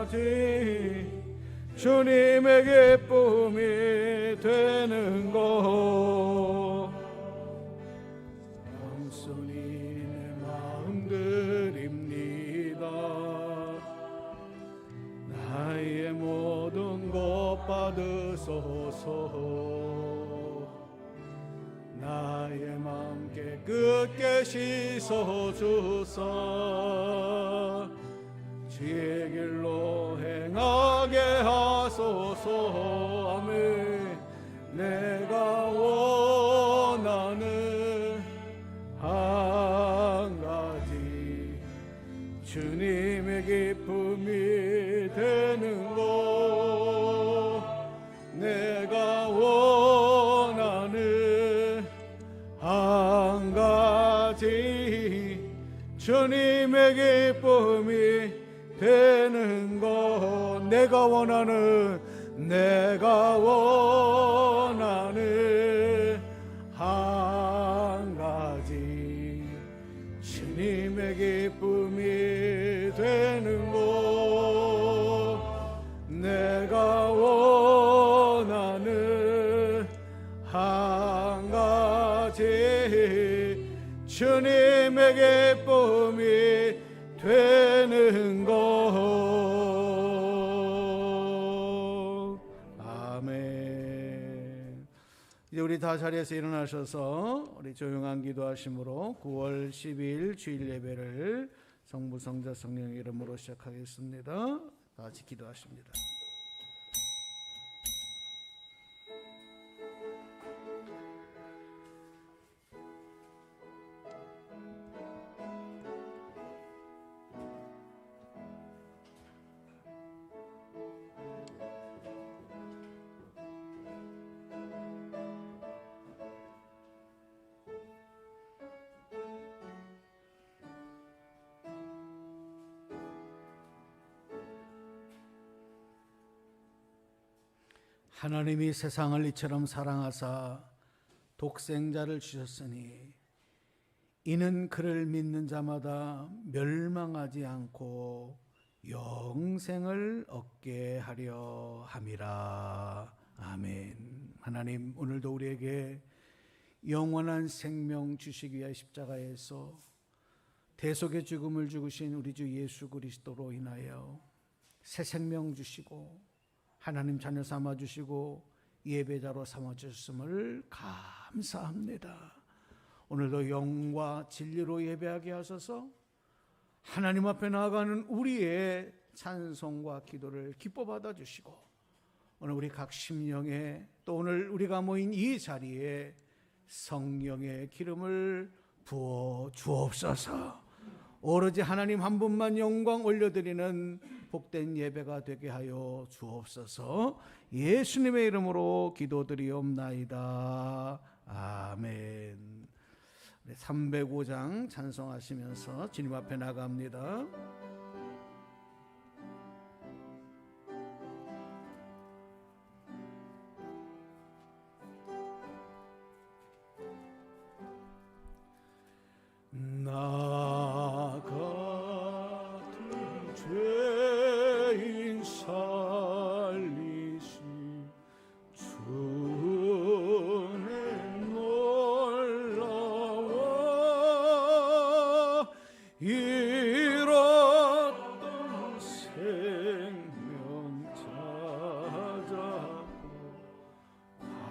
가지 주님의 기쁨이 되는 것. 겸손히 내 마음 드립니다. 나의 모든 것 받으소서. 나의 마음 깨끗게 씻어주사 주의 길로 행하게 하소서. 아멘. 내가 원하는 한 가지 주님의 기쁨이 되는 것. 내가 원하는 한 가지 주님의 기쁨이 되는 것. 내가 원하는 한 가지 주님의 기쁨이 되는 것. 내가 원하는 한 가지 주님의 기쁨이 되는 것. 아멘. 이제 우리 다 자리에서 일어나셔서 우리 조용한 기도하심으로 9월 12일 주일 예배를 성부 성자 성령 이름으로 시작하겠습니다. 다 같이 기도하십니다. 하나님이 세상을 이처럼 사랑하사 독생자를 주셨으니 이는 그를 믿는 자마다 멸망하지 않고 영생을 얻게 하려 함이라. 아멘. 하나님, 오늘도 우리에게 영원한 생명 주시기 위하여 십자가에서 대속의 죽음을 죽으신 우리 주 예수 그리스도로 인하여 새 생명 주시고 하나님 자녀 삼아주시고 예배자로 삼아주셨음을 감사합니다. 오늘도 영과 진리로 예배하게 하소서. 하나님 앞에 나아가는 우리의 찬송과 기도를 기뻐 받아주시고 오늘 우리 각 심령에 또 오늘 우리가 모인 이 자리에 성령의 기름을 부어 주옵소서. 오로지 하나님 한 분만 영광 올려드리는 복된 예배가 되게 하여 주옵소서. 예수님의 이름으로 기도드리옵나이다. 아멘. 305장 찬송하시면서 주님 앞에 나갑니다. 나 같은 죄인 살리시 주는 놀라워 잃었던 생명 찾았고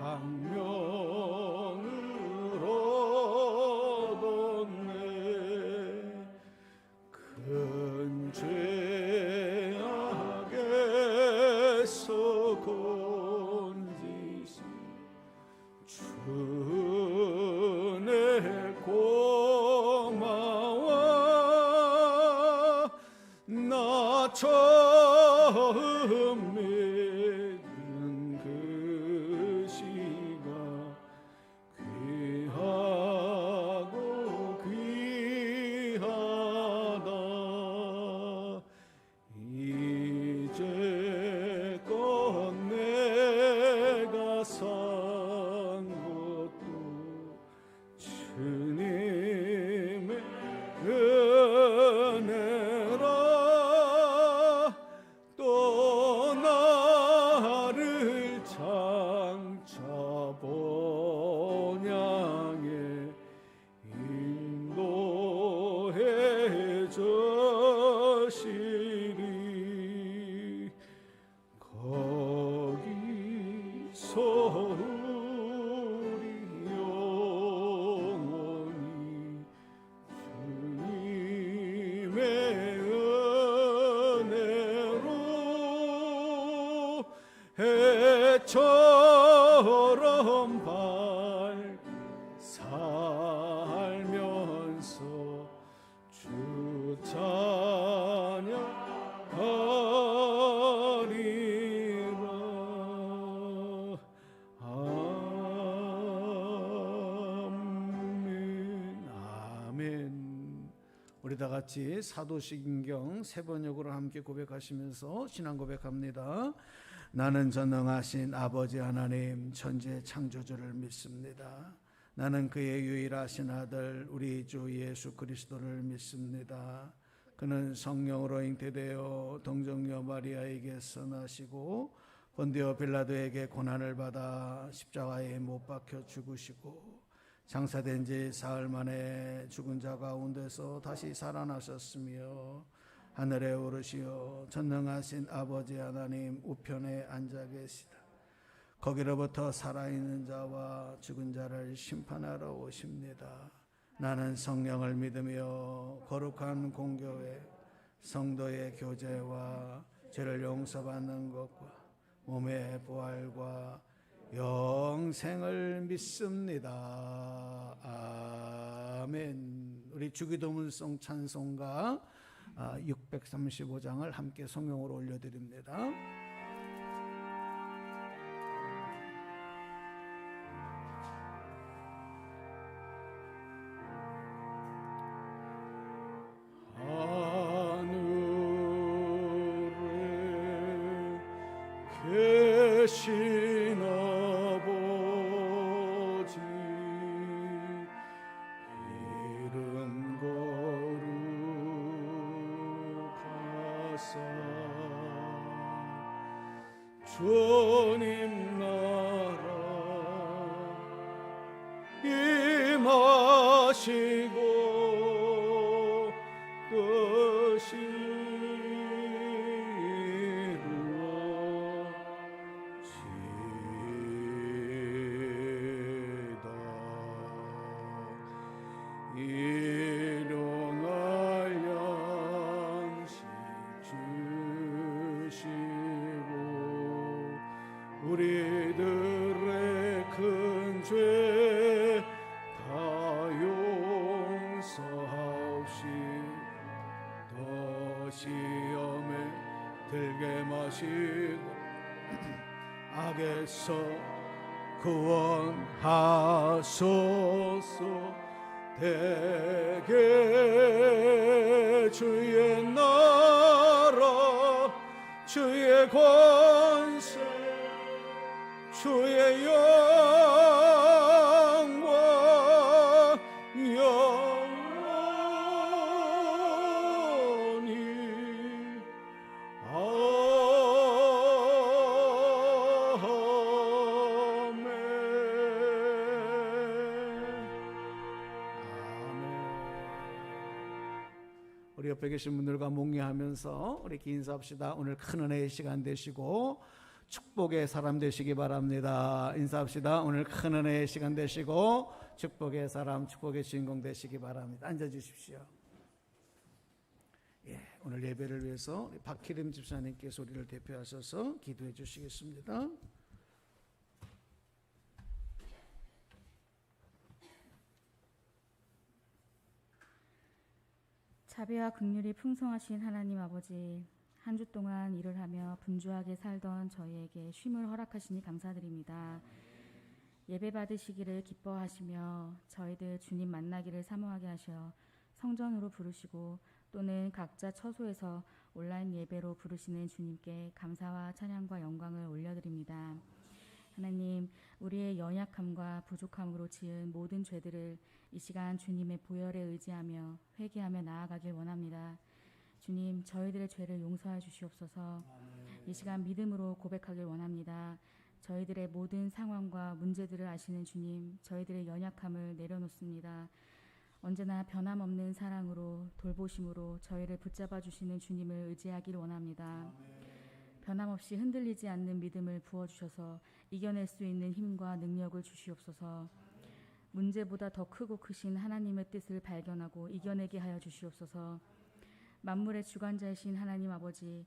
광명을 얻었네. 큰 죄악에서 건지시 주네 고마워. 나 처음 믿은 그 시가 귀하고 귀하다. 이제껏 내가 산 것도 주님의 은혜라. 또 해처럼 살면서 주 찬양하리라. 아멘. 아멘. 우리 다 같이 사도신경 세 번역으로 함께 고백하시면서 신앙 고백합니다. 나는 전능하신 아버지 하나님 천지의 창조주를 믿습니다. 나는 그의 유일하신 아들 우리 주 예수 그리스도를 믿습니다. 그는 성령으로 잉태되어 동정녀 마리아에게서 나시고 본디오 빌라도에게 고난을 받아 십자가에 못 박혀 죽으시고 장사된 지 사흘 만에 죽은 자 가운데서 다시 살아나셨으며 하늘에 오르시어 전능하신 아버지 하나님 우편에 앉아 계시다. 거기로부터 살아있는 자와 죽은 자를 심판하러 오십니다. 나는 성령을 믿으며 거룩한 공교회 성도의 교제와 죄를 용서받는 것과 몸의 부활과 영생을 믿습니다. 아멘. 우리 주기도문송 찬송가 635장을 함께 성령으로 올려드립니다. 하늘에 계신 아버지 이름 거룩하사 주님 나라 임하시고 뜻이 이루어지다. 일용할 양식 주시고 우리들의 큰 죄 다 용서하옵시고 더 시험에 들게 마시고 악에서 구원하소서. 대개 주의 나라 주의 권세 주의 영광 영원히 아멘. 우리 옆에 계신 분들과 몽유하면서 우리 인사합시다. 오늘 큰 은혜의 시간 되시고 축복의 사람 되시기 바랍니다. 인사합시다. 오늘 큰 은혜의 시간 되시고 축복의 사람, 축복의 주인공 되시기 바랍니다. 앉아주십시오. 오늘 예배를 위해서 박희림 집사님께서 우리를 대표하셔서 기도해 주시겠습니다. 자비와 긍휼이 풍성하신 하나님 아버지, 한 주 동안 일을 하며 분주하게 살던 저희에게 쉼을 허락하시니 감사드립니다. 예배 받으시기를 기뻐하시며 저희들 주님 만나기를 사모하게 하셔 성전으로 부르시고 또는 각자 처소에서 온라인 예배로 부르시는 주님께 감사와 찬양과 영광을 올려드립니다. 하나님, 우리의 연약함과 부족함으로 지은 모든 죄들을 이 시간 주님의 보혈에 의지하며 회개하며 나아가길 원합니다. 주님, 저희들의 죄를 용서해 주시옵소서. 이 시간 믿음으로 고백하길 원합니다. 저희들의 모든 상황과 문제들을 아시는 주님, 저희들의 연약함을 내려놓습니다. 언제나 변함없는 사랑으로 돌보심으로 저희를 붙잡아 주시는 주님을 의지하길 원합니다. 변함없이 흔들리지 않는 믿음을 부어주셔서 이겨낼 수 있는 힘과 능력을 주시옵소서. 문제보다 더 크고 크신 하나님의 뜻을 발견하고 이겨내게 하여 주시옵소서. 만물의 주관자이신 하나님 아버지,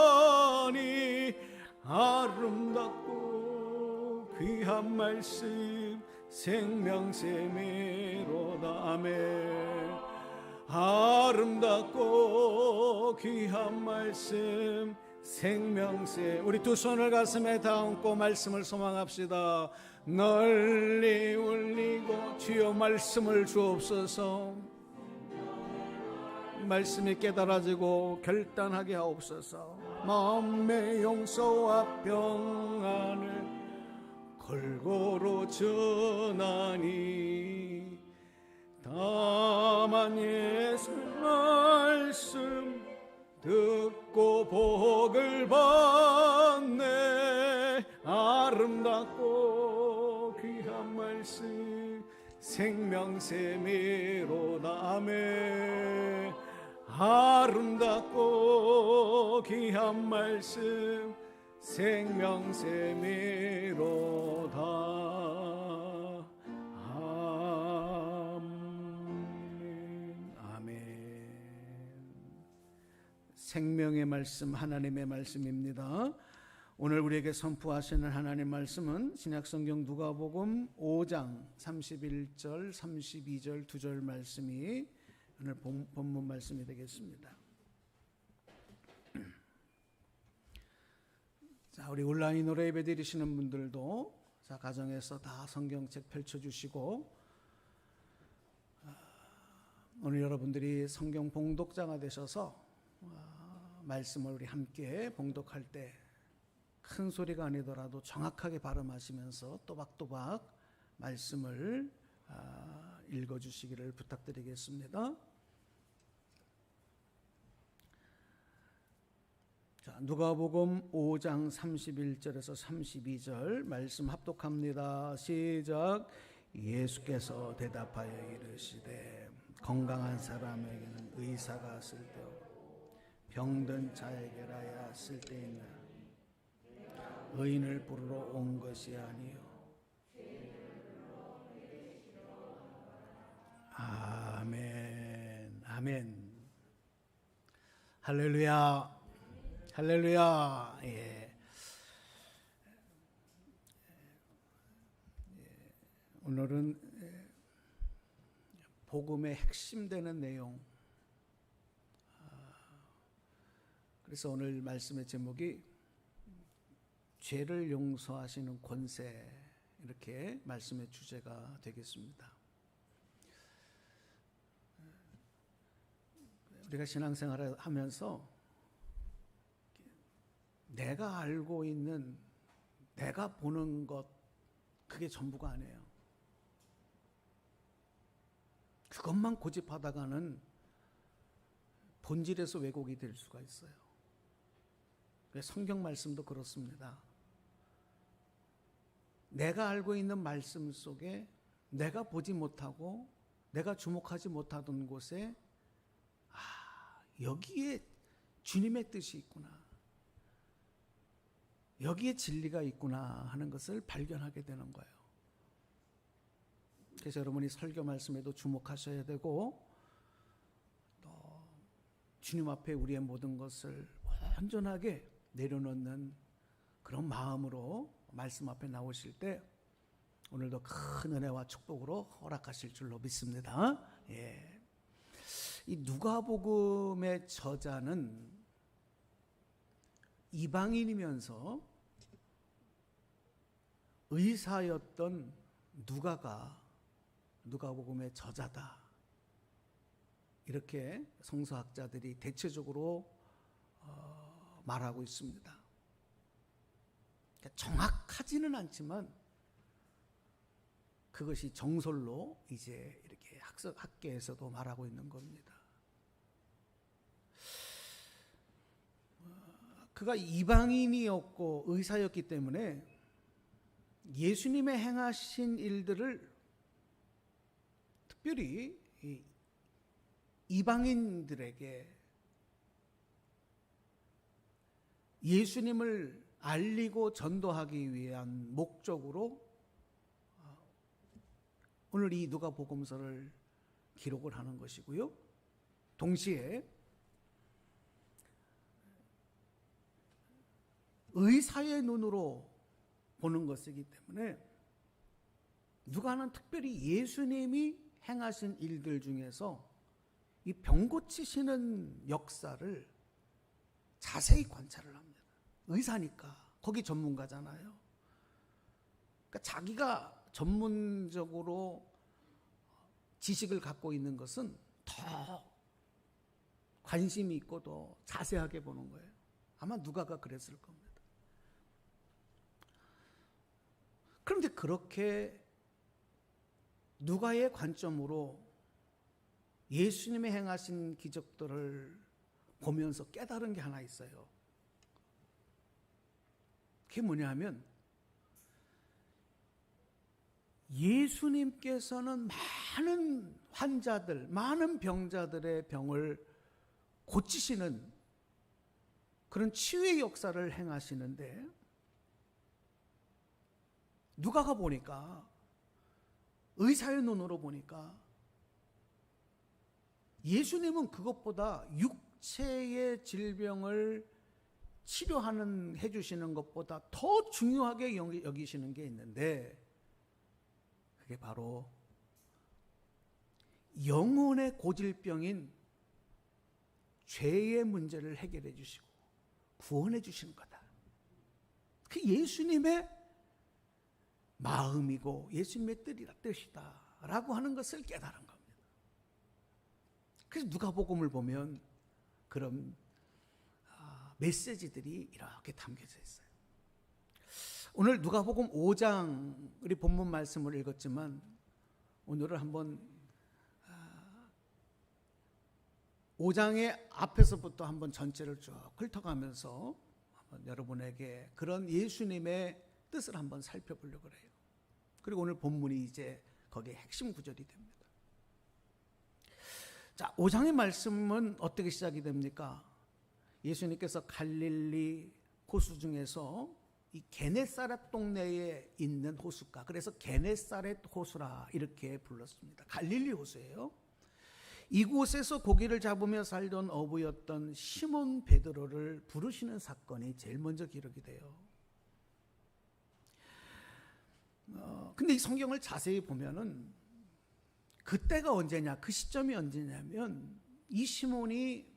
아름답고 귀한 말씀 생명샘이로다. 아멘. 아름답고 귀한 말씀 생명샘. 우리 두 손을 가슴에 얹고 말씀을 소망합시다. 널리 울리고 주여 말씀을 주옵소서. 말씀이 깨달아지고 결단하게 하옵소서. 마음의 용서와 평안을 골고루 전하니 다만 예수 말씀 듣고 복을 받네. 아름답고 귀한 말씀 생명샘이로다. 아멘. 아름답고 귀한 말씀 생명샘이로다. 아멘. 아멘. 생명의 말씀, 하나님의 말씀입니다. 오늘 우리에게 선포하시는 하나님 말씀은 신약성경 누가복음 5장 31절 32절 2절 말씀이 오늘 본문 말씀이 되겠습니다. 자, 우리 온라인으로 예배 드리시는 분들도 자, 가정에서 다 성경책 펼쳐주시고 오늘 여러분들이 성경 봉독자가 되셔서 말씀을 우리 함께 봉독할 때 큰 소리가 아니더라도 정확하게 발음하시면서 또박또박 말씀을 읽어주시기를 부탁드리겠습니다. 자, 누가복음 5장 31절에서 32절 말씀 합독합니다. 시작. 예수께서 대답하여 이르시되 건강한 사람에게는 의사가 쓸데없고 병든 자에게라야 쓸데있나. 의인을 부르러 온 것이 아니요 아멘. 아멘. 할렐루야. 할렐루야. 예. 오늘은 복음의 핵심 되는 내용. 그래서 오늘 말씀의 제목이 죄를 용서하시는 권세, 이렇게 말씀의 주제가 되겠습니다. 우리가 신앙생활을 하면서 내가 알고 있는, 내가 보는 것, 그게 전부가 아니에요. 그것만 고집하다가는 본질에서 왜곡이 될 수가 있어요. 성경 말씀도 그렇습니다. 내가 알고 있는 말씀 속에 내가 보지 못하고 내가 주목하지 못하던 곳에 여기에 주님의 뜻이 있구나, 여기에 진리가 있구나 하는 것을 발견하게 되는 거예요. 그래서 여러분이 설교 말씀에도 주목하셔야 되고 또 주님 앞에 우리의 모든 것을 온전하게 내려놓는 그런 마음으로 말씀 앞에 나오실 때 오늘도 큰 은혜와 축복으로 허락하실 줄로 믿습니다. 예. 이 누가복음의 저자는 이방인이면서 의사였던 누가가 누가복음의 저자다, 이렇게 성서학자들이 대체적으로 말하고 있습니다. 그러니까 정확하지는 않지만 그것이 정설로 이제 이렇게 학계에서도 말하고 있는 겁니다. 그가 이방인이었고 의사였기 때문에 예수님의 행하신 일들을 특별히 이방인들에게 예수님을 알리고 전도하기 위한 목적으로 오늘 이 누가복음서를 기록을 하는 것이고요. 동시에 의사의 눈으로 보는 것이기 때문에 누가는 특별히 예수님이 행하신 일들 중에서 이 병 고치시는 역사를 자세히 관찰을 합니다. 의사니까 거기 전문가잖아요. 그러니까 자기가 전문적으로 지식을 갖고 있는 것은 더 관심이 있고 더 자세하게 보는 거예요. 아마 누가가 그랬을 겁니다. 그런데 그렇게 누가의 관점으로 예수님의 행하신 기적들을 보면서 깨달은 게 하나 있어요. 그게 뭐냐면 예수님께서는 많은 환자들, 많은 병자들의 병을 고치시는 그런 치유의 역사를 행하시는데 누가가 보니까 의사의 눈으로 보니까 예수님은 그것보다 육체의 질병을 치료하는 해주시는 것보다 더 중요하게 여기시는 게 있는데 그게 바로 영혼의 고질병인 죄의 문제를 해결해 주시고 구원해 주시는 거다. 그 예수님의 마음이고 예수님의 뜻이다라고 하는 것을 깨달은 겁니다. 그래서 누가복음을 보면 그런 메시지들이 이렇게 담겨져 있어요. 오늘 누가복음 5장 우리 본문 말씀을 읽었지만 오늘은 한번 5장의 앞에서부터 한번 전체를 쭉 훑어가면서 한번 여러분에게 그런 예수님의 뜻을 한번 살펴보려고 해요. 그리고 오늘 본문이 이제 거기에 핵심 구절이 됩니다. 자, 5장의 말씀은 어떻게 시작이 됩니까? 예수님께서 갈릴리 호수 중에서 이 게네사렛 동네에 있는 호수가, 그래서 게네사렛 호수라 이렇게 불렀습니다. 갈릴리 호수예요. 이곳에서 고기를 잡으며 살던 어부였던 시몬 베드로를 부르시는 사건이 제일 먼저 기록이 돼요. 근데 이 성경을 자세히 보면은 그때가 언제냐, 그 시점이 언제냐면 이 시몬이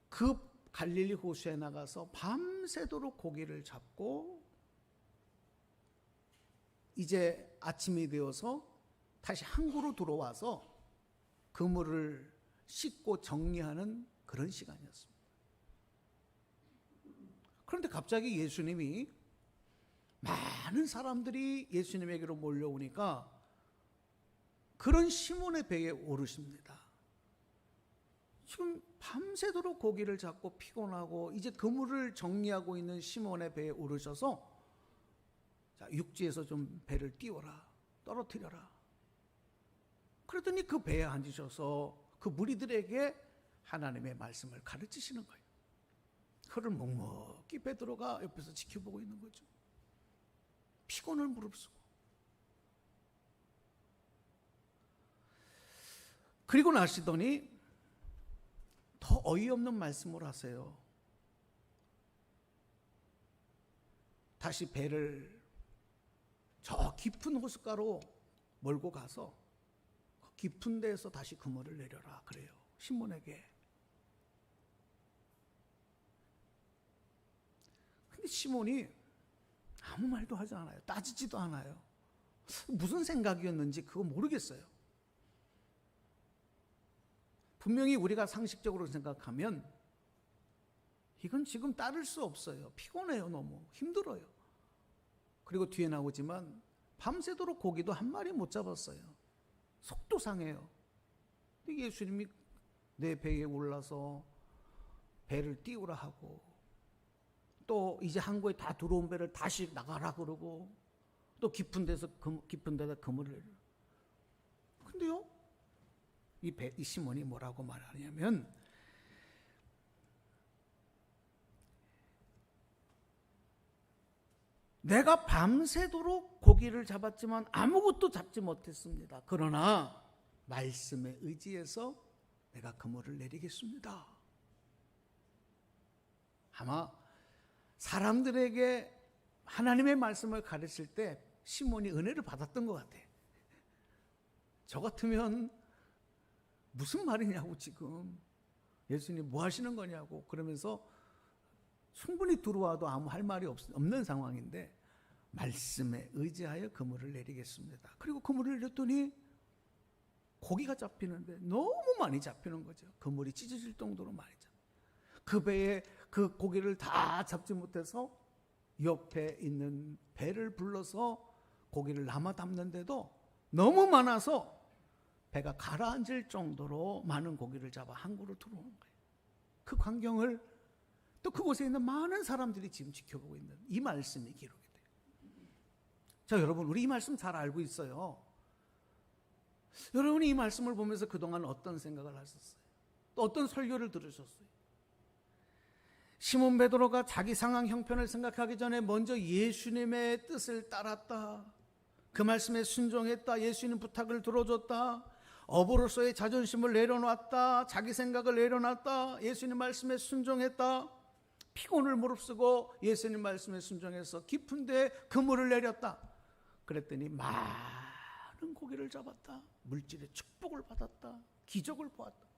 그 갈릴리 호수에 나가서 밤새도록 고기를 잡고 이제 아침이 되어서 다시 항구로 들어와서 그물을 씻고 정리하는 그런 시간이었습니다. 그런데 갑자기 예수님이 많은 사람들이 예수님에게로 몰려오니까 그런 시몬의 배에 오르십니다. 지금 밤새도록 고기를 잡고 피곤하고 이제 그물을 정리하고 있는 시몬의 배에 오르셔서 자, 육지에서 좀 배를 띄워라, 떨어뜨려라. 그러더니 그 배에 앉으셔서 그 무리들에게 하나님의 말씀을 가르치시는 거예요. 그를 묵묵히 베드로가 옆에서 지켜보고 있는 거죠. 피곤을 무릅쓰고. 그리고 나시더니 더 어이없는 말씀을 하세요. 다시 배를 저 깊은 호숫가로 몰고 가서 깊은 데에서 다시 그물을 내려라 그래요. 시몬에게. 근데 시몬이 아무 말도 하지 않아요. 따지지도 않아요. 무슨 생각이었는지 그거 모르겠어요. 분명히 우리가 상식적으로 생각하면 이건 지금 따를 수 없어요. 피곤해요. 너무 힘들어요. 그리고 뒤에 나오지만 밤새도록 고기도 한 마리 못 잡았어요. 속도 상해요. 근데 예수님이 내 배에 올라서 배를 띄우라 하고 또 이제 항구에 다 들어온 배를 다시 나가라 그러고 또 깊은 데다 그물을. 근데요, 이 시몬이 뭐라고 말하냐면 내가 밤새도록 고기를 잡았지만 아무것도 잡지 못했습니다. 그러나 말씀에 의지해서 내가 그물을 내리겠습니다. 아마 사람들에게 하나님의 말씀을 가르칠 때 시몬이 은혜를 받았던 것 같아요. 저 같으면 무슨 말이냐고, 지금 예수님 뭐 하시는 거냐고 그러면서 충분히 들어와도 아무 할 말이 없는 상황인데 말씀에 의지하여 그물을 내리겠습니다. 그리고 그물을 내렸더니 고기가 잡히는데 너무 많이 잡히는 거죠. 그물이 찢어질 정도로 많이 잡혀요. 그 배에 그 고기를 다 잡지 못해서 옆에 있는 배를 불러서 고기를 남아 담는데도 너무 많아서 배가 가라앉을 정도로 많은 고기를 잡아 항구로 들어오는 거예요. 그 광경을 또 그곳에 있는 많은 사람들이 지금 지켜보고 있는 이 말씀이 기록이 돼요. 자, 여러분, 우리 이 말씀 잘 알고 있어요. 여러분이 이 말씀을 보면서 그동안 어떤 생각을 하셨어요? 또 어떤 설교를 들으셨어요? 시몬 베드로가 자기 상황 형편을 생각하기 전에 먼저 예수님의 뜻을 따랐다. 그 말씀에 순종했다. 예수님 부탁을 들어줬다. 어부로서의 자존심을 내려놨다. 자기 생각을 내려놨다. 예수님 말씀에 순종했다. 피곤을 무릅쓰고 예수님 말씀에 순종해서 깊은 데 그물을 내렸다. 그랬더니 많은 고기를 잡았다. 물질의 축복을 받았다. 기적을 보았다.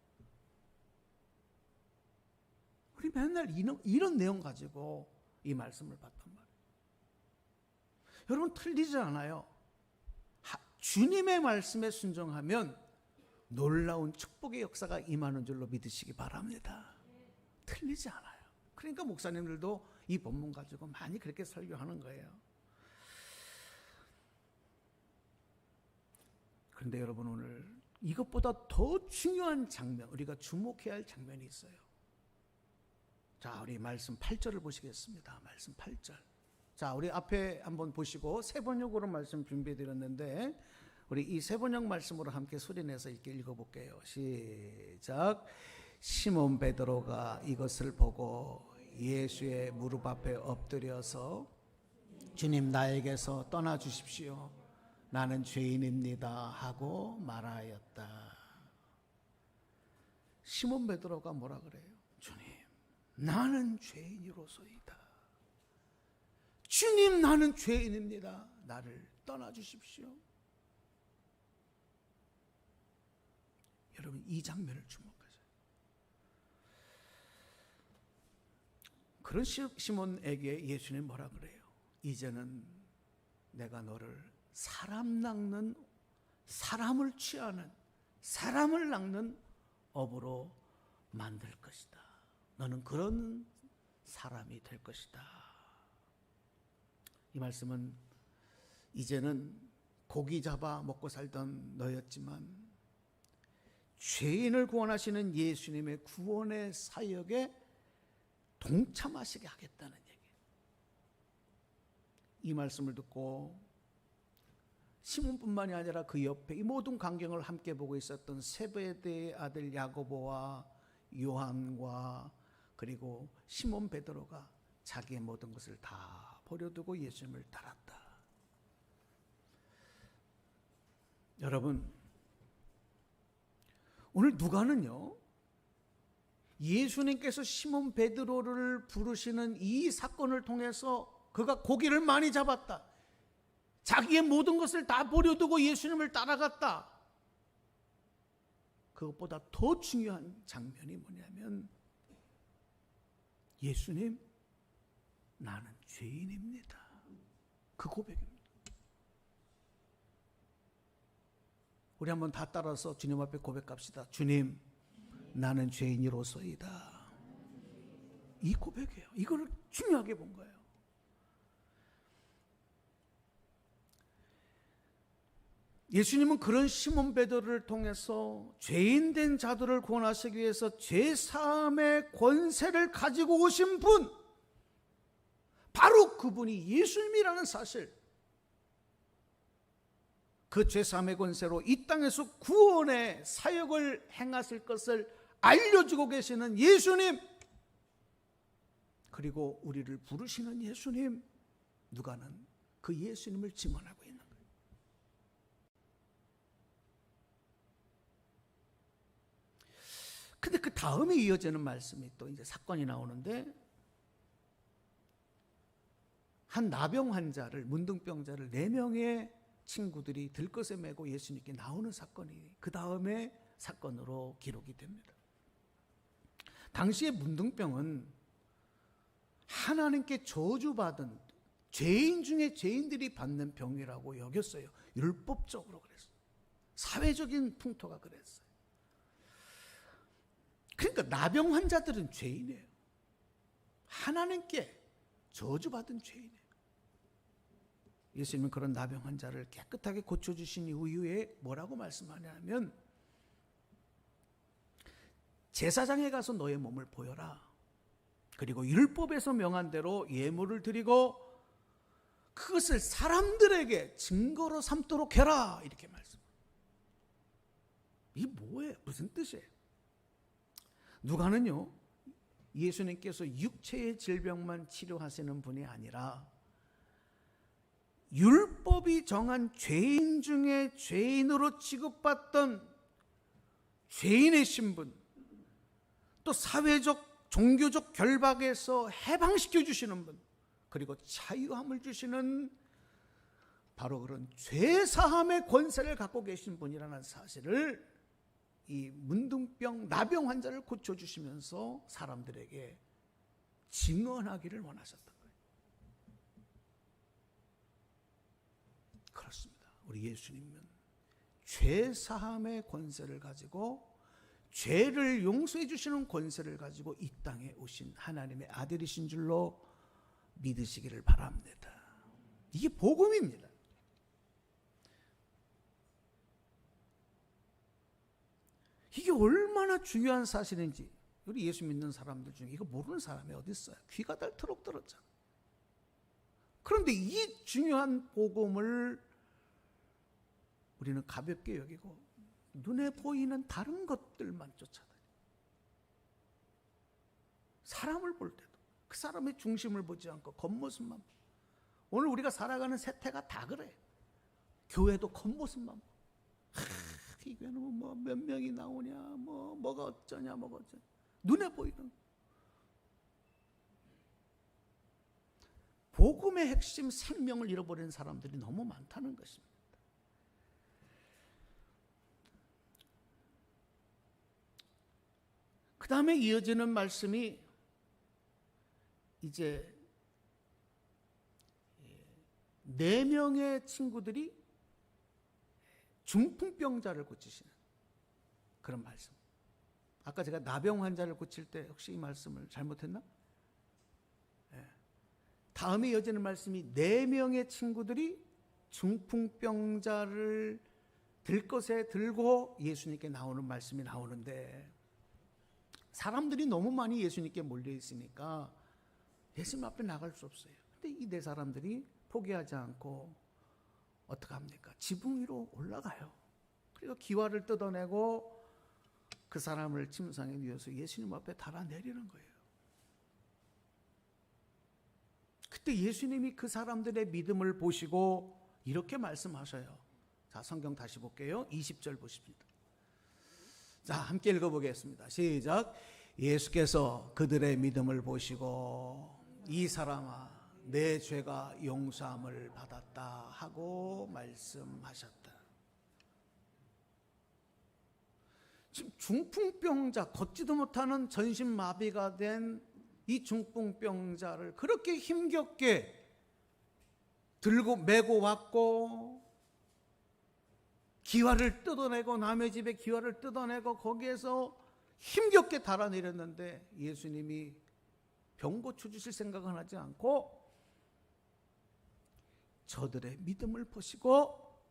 우리 맨날 이런 내용 가지고 이 말씀을 봤단 말이에요. 여러분, 틀리지 않아요. 주님의 말씀에 순종하면 놀라운 축복의 역사가 임하는 줄로 믿으시기 바랍니다. 틀리지 않아요. 그러니까 목사님들도 이 본문 가지고 많이 그렇게 설교하는 거예요. 그런데 여러분, 오늘 이것보다 더 중요한 장면, 우리가 주목해야 할 장면이 있어요. 자, 우리 말씀 8절을 보시겠습니다. 말씀 8절. 자, 우리 앞에 한번 보시고 세번역으로 말씀 준비해 드렸는데 우리 이 세번역 말씀으로 함께 소리내서 이렇게 읽어볼게요. 시작. 시몬 베드로가 이것을 보고 예수의 무릎 앞에 엎드려서 주님, 나에게서 떠나 주십시오. 나는 죄인입니다 하고 말하였다. 시몬 베드로가 뭐라 그래요? 주님, 나는 죄인이로소이다. 주님, 나는 죄인입니다. 나를 떠나 주십시오. 여러분, 이 장면을 주목하세요. 그런 시몬에게 예수님 뭐라 그래요? 이제는 내가 너를 사람 낚는, 사람을 취하는, 사람을 낚는 업으로 만들 것이다. 너는 그런 사람이 될 것이다. 이 말씀은 이제는 고기 잡아 먹고 살던 너였지만 죄인을 구원하시는 예수님의 구원의 사역에 동참하시게 하겠다는 얘기예요. 이 말씀을 듣고 시몬뿐만이 아니라 그 옆에 이 모든 광경을 함께 보고 있었던 세베대의 아들 야고보와 요한과 그리고 시몬 베드로가 자기의 모든 것을 다 버려두고 예수님을 따랐다. 여러분, 오늘 누가는요, 예수님께서 시몬 베드로를 부르시는 이 사건을 통해서 그가 고기를 많이 잡았다, 자기의 모든 것을 다 버려두고 예수님을 따라갔다, 그것보다 더 중요한 장면이 뭐냐면 예수님, 나는 죄인입니다. 그 고백입니다. 우리 한번 다 따라서 주님 앞에 고백합시다. 주님, 나는 죄인이로소이다. 이 고백이에요. 이걸 중요하게 본 거예요. 예수님은 그런 시몬 베드로를 통해서 죄인된 자들을 구원하시기 위해서 죄사함의 권세를 가지고 오신 분, 바로 그분이 예수님이라는 사실, 그 죄사함의 권세로 이 땅에서 구원의 사역을 행하실 것을 알려주고 계시는 예수님, 그리고 우리를 부르시는 예수님, 누가는 그 예수님을 증언하고 있는 거예요. 근데 그 다음에 이어지는 말씀이 또 이제 사건이 나오는데 한 나병 환자를, 문둥병자를 4명의 친구들이 들것에 메고 예수님께 나오는 사건이 그 다음에 사건으로 기록이 됩니다. 당시의 문둥병은 하나님께 저주받은 죄인 중에 죄인들이 받는 병이라고 여겼어요. 율법적으로 그랬어요. 사회적인 풍토가 그랬어요. 그러니까 나병 환자들은 죄인이에요. 하나님께 저주받은 죄인이에요. 예수님은 그런 나병 환자를 깨끗하게 고쳐주신 이후에 뭐라고 말씀하냐면, 제사장에 가서 너의 몸을 보여라. 그리고 율법에서 명한 대로 예물을 드리고 그것을 사람들에게 증거로 삼도록 해라. 이렇게 말씀합니다. 이게 뭐예요? 무슨 뜻이에요? 누가는요, 예수님께서 육체의 질병만 치료하시는 분이 아니라 율법이 정한 죄인 중에 죄인으로 취급받던 죄인의 신분, 또 사회적, 종교적 결박에서 해방시켜 주시는 분, 그리고 자유함을 주시는 바로 그런 죄사함의 권세를 갖고 계신 분이라는 사실을 이 문둥병, 나병 환자를 고쳐주시면서 사람들에게 증언하기를 원하셨던 거예요. 그렇습니다. 우리 예수님은 죄사함의 권세를 가지고, 죄를 용서해 주시는 권세를 가지고 이 땅에 오신 하나님의 아들이신 줄로 믿으시기를 바랍니다. 이게 복음입니다. 이게 얼마나 중요한 사실인지 우리 예수 믿는 사람들 중에 이거 모르는 사람이 어디 있어요? 귀가 닳도록 들었잖아. 그런데 이 중요한 복음을 우리는 가볍게 여기고 눈에 보이는 다른 것들만 쫓아다녀. 사람을 볼 때도 그 사람의 중심을 보지 않고 겉모습만 봐. 오늘 우리가 살아가는 세태가 다 그래. 교회도 겉모습만 봐. 이 교회는 뭐 몇 명이 나오냐, 뭐가 어쩌냐, 뭐가 어쩌냐. 눈에 보이는. 복음의 핵심 생명을 잃어버리는 사람들이 너무 많다는 것입니다. 그 다음에 이어지는 말씀이 이제 4명의 친구들이 중풍병자를 고치시는 그런 말씀. 아까 제가 나병 환자를 고칠 때 혹시 이 말씀을 잘못했나? 네. 다음에 이어지는 말씀이 4명의 친구들이 중풍병자를 들것에 들고 예수님께 나오는 말씀이 나오는데, 사람들이 너무 많이 예수님께 몰려 있으니까 예수님 앞에 나갈 수 없어요. 근데 이 4사람들이 포기하지 않고 어떻게 합니까? 지붕 위로 올라가요. 그리고 기와를 뜯어내고 그 사람을 침상에 누워서 예수님 앞에 달아내리는 거예요. 그때 예수님이 그 사람들의 믿음을 보시고 이렇게 말씀하셔요. 자, 성경 다시 볼게요. 20절 보십니다. 자, 함께 읽어보겠습니다. 시작. 예수께서 그들의 믿음을 보시고 이 사람아, 내 죄가 용서함을 받았다 하고 말씀하셨다. 지금 중풍병자, 걷지도 못하는 전신마비가 된 이 중풍병자를 그렇게 힘겹게 들고 메고 왔고, 기와를 뜯어내고, 남의 집에 기와를 뜯어내고 거기에서 힘겹게 달아내렸는데 예수님이 병 고쳐주실 생각은 하지 않고 저들의 믿음을 보시고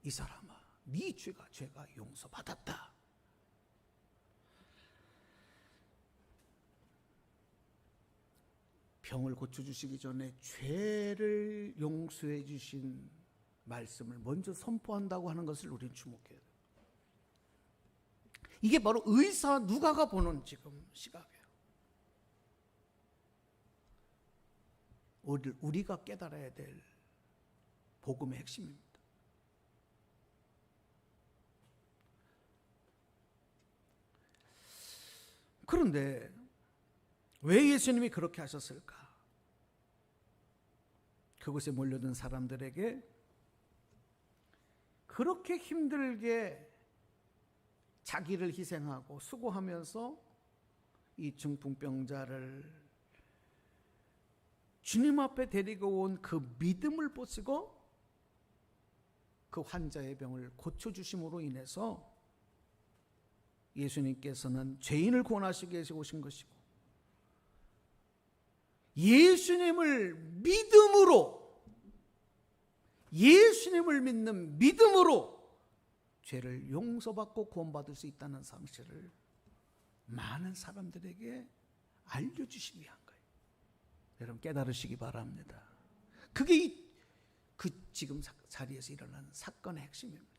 이 사람아, 네 죄가 용서받았다. 병을 고쳐주시기 전에 죄를 용서해 주신 말씀을 먼저 선포한다고 하는 것을 우리는 주목해야 돼요. 이게 바로 의사 누가가 보는 지금 시각이에요. 우리가 깨달아야 될 복음의 핵심입니다. 그런데 왜 예수님이 그렇게 하셨을까? 그곳에 몰려든 사람들에게 그렇게 힘들게 자기를 희생하고 수고하면서 이 중풍병자를 주님 앞에 데리고 온 그 믿음을 보시고 그 환자의 병을 고쳐주심으로 인해서 예수님께서는 죄인을 구원하시기 위해서 오신 것이고, 예수님을 믿는 믿음으로 죄를 용서받고 구원받을 수 있다는 사실을 많은 사람들에게 알려주시기 위한 거예요. 여러분 깨달으시기 바랍니다. 그게 그 지금 자리에서 일어나는 사건의 핵심입니다.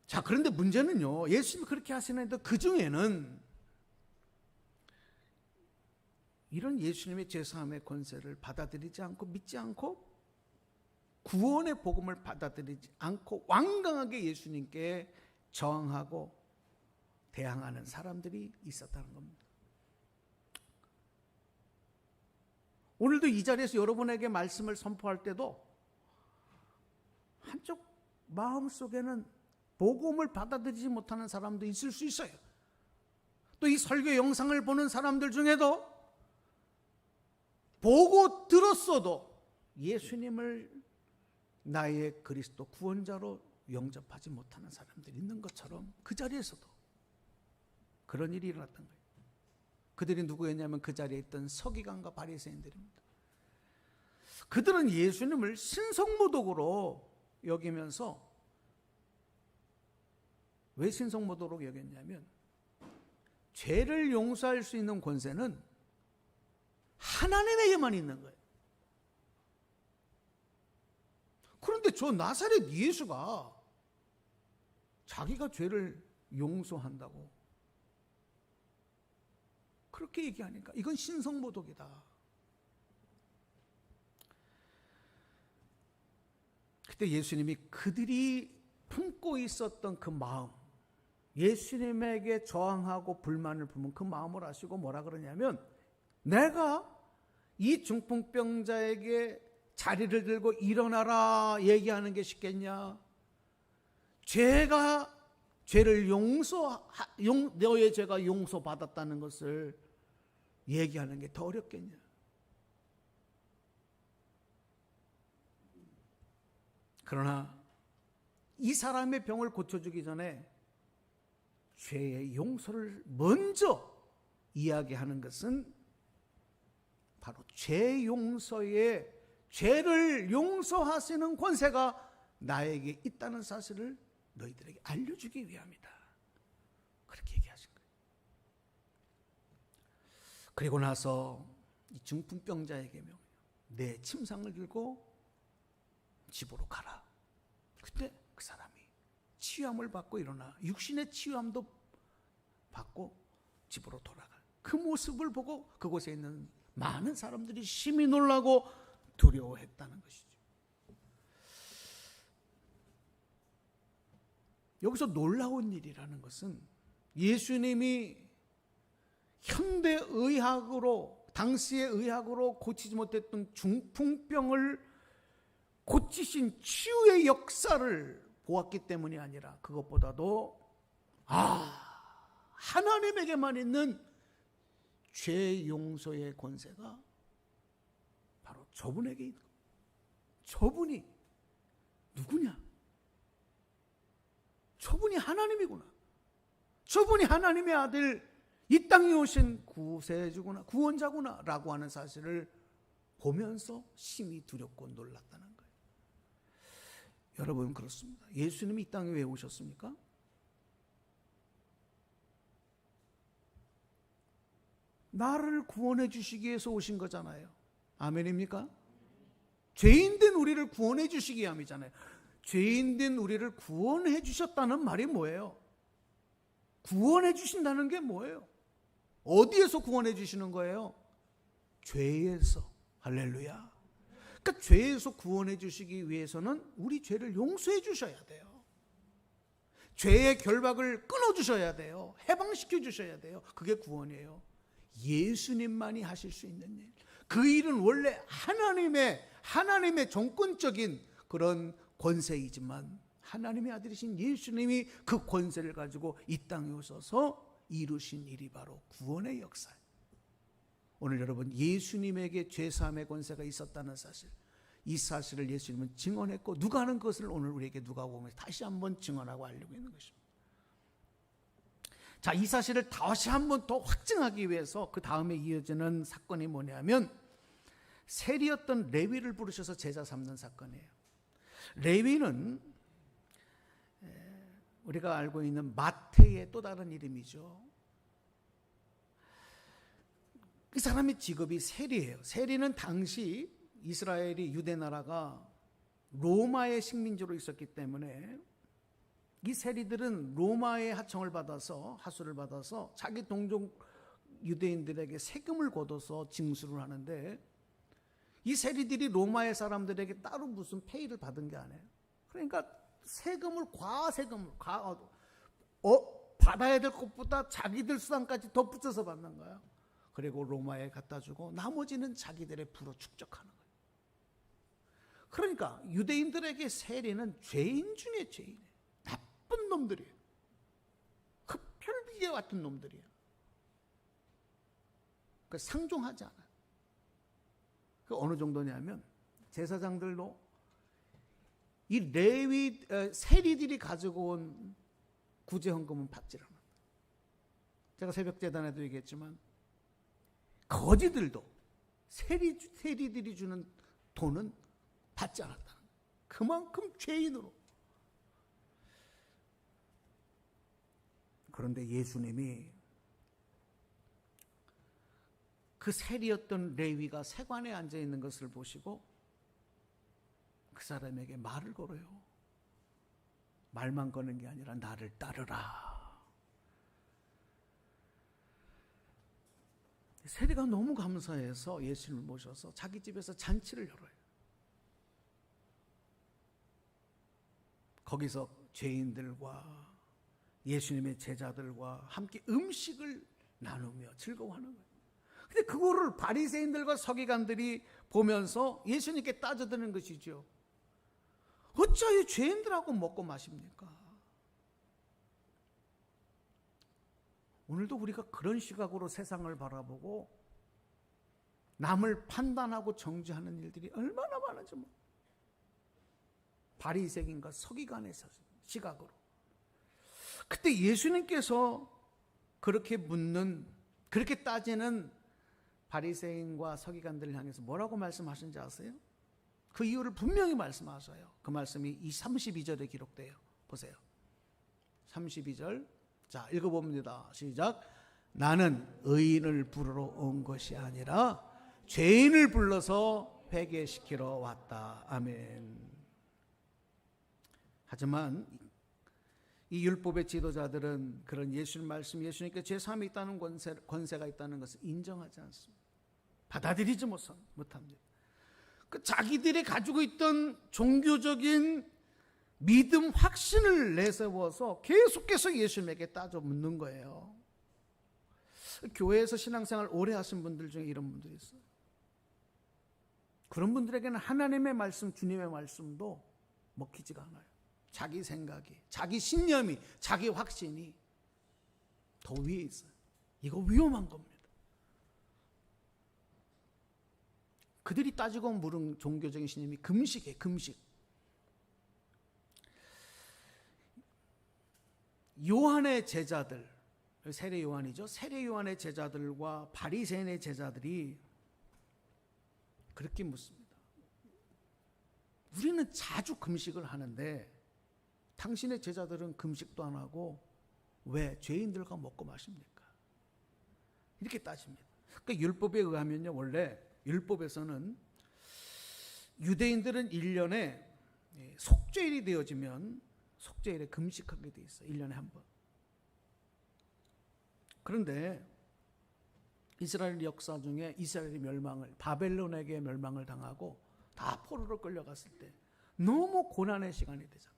자, 그런데 문제는요, 예수님이 그렇게 하시는데 그 중에는 이런 예수님의 죄사함의 권세를 받아들이지 않고 믿지 않고 구원의 복음을 받아들이지 않고 완강하게 예수님께 저항하고 대항하는 사람들이 있었다는 겁니다. 오늘도 이 자리에서 여러분에게 말씀을 선포할 때도 한쪽 마음속에는 복음을 받아들이지 못하는 사람도 있을 수 있어요. 또 이 설교 영상을 보는 사람들 중에도 보고 들었어도 예수님을 나의 그리스도 구원자로 영접하지 못하는 사람들이 있는 것처럼 그 자리에서도 그런 일이 일어났던 거예요. 그들이 누구였냐면 그 자리에 있던 서기관과 바리새인들입니다. 그들은 예수님을 신성모독으로 여기면서, 왜 신성모독으로 여겼냐면 죄를 용서할 수 있는 권세는 하나님에게만 있는 거예요. 그런데 저 나사렛 예수가 자기가 죄를 용서한다고 그렇게 얘기하니까 이건 신성모독이다. 그때 예수님이 그들이 품고 있었던 그 마음, 예수님에게 저항하고 불만을 품은 그 마음을 아시고 뭐라 그러냐면, 내가 이 중풍병자에게 자리를 들고 일어나라 얘기하는 게 쉽겠냐? 죄를 너의 죄가 용서받았다는 것을 얘기하는 게 더 어렵겠냐? 그러나 이 사람의 병을 고쳐주기 전에 죄의 용서를 먼저 이야기하는 것은 바로 죄를 용서하시는 권세가 나에게 있다는 사실을 너희들에게 알려주기 위함이다. 그렇게 얘기하신 거예요. 그리고 나서 이 중풍병자에게 내 침상을 들고 집으로 가라. 그때 그 사람이 치유함을 받고 일어나 육신의 치유함도 받고 집으로 돌아가. 그 모습을 보고 그곳에 있는 많은 사람들이 심히 놀라고 두려워했다는 것이죠. 여기서 놀라운 일이라는 것은 예수님이 현대의학으로, 당시의 의학으로 고치지 못했던 중풍병을 고치신 치유의 역사를 보았기 때문이 아니라, 그것보다도 하나님에게만 있는 죄 용서의 권세가 바로 저분에게 있는 거예요. 저분이 누구냐? 저분이 하나님이구나. 저분이 하나님의 아들, 이 땅에 오신 구세주구나, 구원자구나 라고 하는 사실을 보면서 심히 두렵고 놀랐다는 거예요. 여러분, 그렇습니다. 예수님이 이 땅에 왜 오셨습니까? 나를 구원해 주시기 위해서 오신 거잖아요. 아멘입니까? 죄인된 우리를 구원해 주시기 위함이잖아요. 죄인된 우리를 구원해 주셨다는 말이 뭐예요? 구원해 주신다는 게 뭐예요? 어디에서 구원해 주시는 거예요? 죄에서. 할렐루야. 그러니까 죄에서 구원해 주시기 위해서는 우리 죄를 용서해 주셔야 돼요. 죄의 결박을 끊어 주셔야 돼요. 해방시켜 주셔야 돼요. 그게 구원이에요. 예수님만이 하실 수 있는 일. 그 일은 원래 하나님의 정권적인 그런 권세이지만 하나님의 아들이신 예수님이 그 권세를 가지고 이 땅에 오셔서 이루신 일이 바로 구원의 역사예요. 오늘 여러분, 예수님에게 죄사함의 권세가 있었다는 사실, 이 사실을 예수님은 증언했고 누가 하는 것을 오늘 우리에게 누가 보면 다시 한번 증언하고 알리고 있는 것입니다. 자, 이 사실을 다시 한번 더 확증하기 위해서 그 다음에 이어지는 사건이 뭐냐면 세리였던 레위를 부르셔서 제자 삼는 사건이에요. 레위는 우리가 알고 있는 마태의 또 다른 이름이죠. 그 사람의 직업이 세리예요. 세리는 당시 이스라엘이 유대 나라가 로마의 식민지로 있었기 때문에 이 세리들은 로마의 하청을 받아서 하수를 받아서 자기 동족 유대인들에게 세금을 걷어서 징수를 하는데 이 세리들이 로마의 사람들에게 따로 무슨 페이를 받은 게 아니에요. 그러니까 세금을 받아야 될 것보다 자기들 수당까지 덧붙여서 받는 거예요. 그리고 로마에 갖다 주고 나머지는 자기들의 부로 축적하는 거예요. 그러니까 유대인들에게 세리는 죄인 중에 죄인이에요. 나쁜 놈들이에요. 흡혈비계 같은 놈들이에요. 그 상종하지 않아요. 그 어느 정도냐면 제사장들도 이 레위 세리들이 가지고 온 구제헌금은 받지 않아요. 제가 새벽 제단에도 얘기했지만 거지들도 세리들이 주는 돈은 받지 않았다는 거예요. 그만큼 죄인으로. 그런데 예수님이 그 세리였던 레위가 세관에 앉아 있는 것을 보시고 그 사람에게 말을 걸어요. 말만 거는 게 아니라 나를 따르라. 세리가 너무 감사해서 예수님을 모셔서 자기 집에서 잔치를 열어요. 거기서 죄인들과 예수님의 제자들과 함께 음식을 나누며 즐거워하는 거예요. 근데 그거를 바리새인들과 서기관들이 보면서 예수님께 따져드는 것이죠. 어찌하여 죄인들하고 먹고 마십니까? 오늘도 우리가 그런 시각으로 세상을 바라보고 남을 판단하고 정죄하는 일들이 얼마나 많은지 뭐. 바리새인과 서기관의 시각으로. 그때 예수님께서 그렇게 묻는, 그렇게 따지는 바리새인과 서기관들을 향해서 뭐라고 말씀하신지 아세요? 그 이유를 분명히 말씀하셔요. 그 말씀이 이 32절에 기록돼요. 보세요. 32절. 자, 읽어봅니다. 시작. 나는 의인을 부르러 온 것이 아니라 죄인을 불러서 회개시키러 왔다. 아멘. 하지만 이 율법의 지도자들은 그런 예수님 말씀, 예수님께 죄사함이 있다는 권세가 있다는 것을 인정하지 않습니다. 받아들이지 못합니다. 그 자기들이 가지고 있던 종교적인 믿음 확신을 내세워서 계속해서 예수님에게 따져 묻는 거예요. 교회에서 신앙생활 오래 하신 분들 중에 이런 분들이 있어요. 그런 분들에게는 하나님의 말씀, 주님의 말씀도 먹히지가 않아요. 자기 생각이, 자기 신념이, 자기 확신이 더 위에 있어요. 이거 위험한 겁니다. 그들이 따지고 물은 종교적인 신념이 금식이에요. 금식. 요한의 제자들, 세례 요한이죠. 세례 요한의 제자들과 바리새인의 제자들이 그렇게 묻습니다. 우리는 자주 금식을 하는데 당신의 제자들은 금식도 안 하고 왜 죄인들과 먹고 마십니까? 이렇게 따집니다. 그러니까 율법에 의하면요, 원래 율법에서는 유대인들은 1년에 속죄일이 되어지면 속죄일에 금식하게 돼 있어요. 1년에 한 번. 그런데 이스라엘 역사 중에 이스라엘이 바벨론에게 멸망을 당하고 다 포로로 끌려갔을 때 너무 고난의 시간이 되잖아요.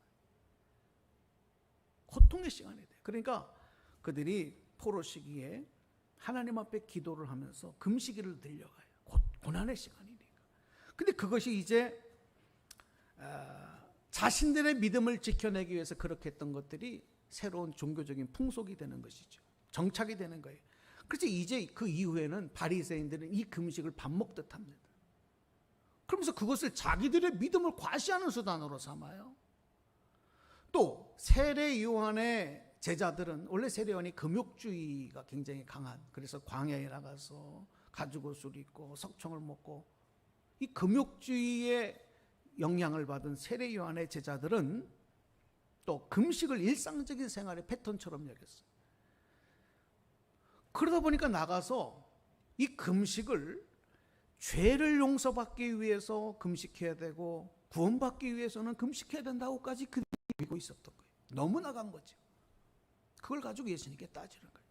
고통의 시간이 돼요. 그러니까 그들이 포로 시기에 하나님 앞에 기도를 하면서 금식일을 들려가요. 고난의 시간이니까. 근데 그것이 이제 자신들의 믿음을 지켜내기 위해서 그렇게 했던 것들이 새로운 종교적인 풍속이 되는 것이죠. 정착이 되는 거예요. 그래서 이제 그 이후에는 바리새인들은 이 금식을 밥 먹듯 합니다. 그러면서 그것을 자기들의 믿음을 과시하는 수단으로 삼아요. 또 세례 요한의 제자들은, 원래 세례 요한이 금욕주의가 굉장히 강한, 그래서 광야에 나가서 가죽옷을 입고 석청을 먹고, 이 금욕주의의 영향을 받은 세례 요한의 제자들은 또 금식을 일상적인 생활의 패턴처럼 여겼어요. 그러다 보니까 나가서 이 금식을 죄를 용서받기 위해서 금식해야 되고 구원받기 위해서는 금식해야 된다고까지 그들이 믿고 있었던 거예요. 너무 나간 거죠. 그걸 가지고 예수님께 따지는 거예요.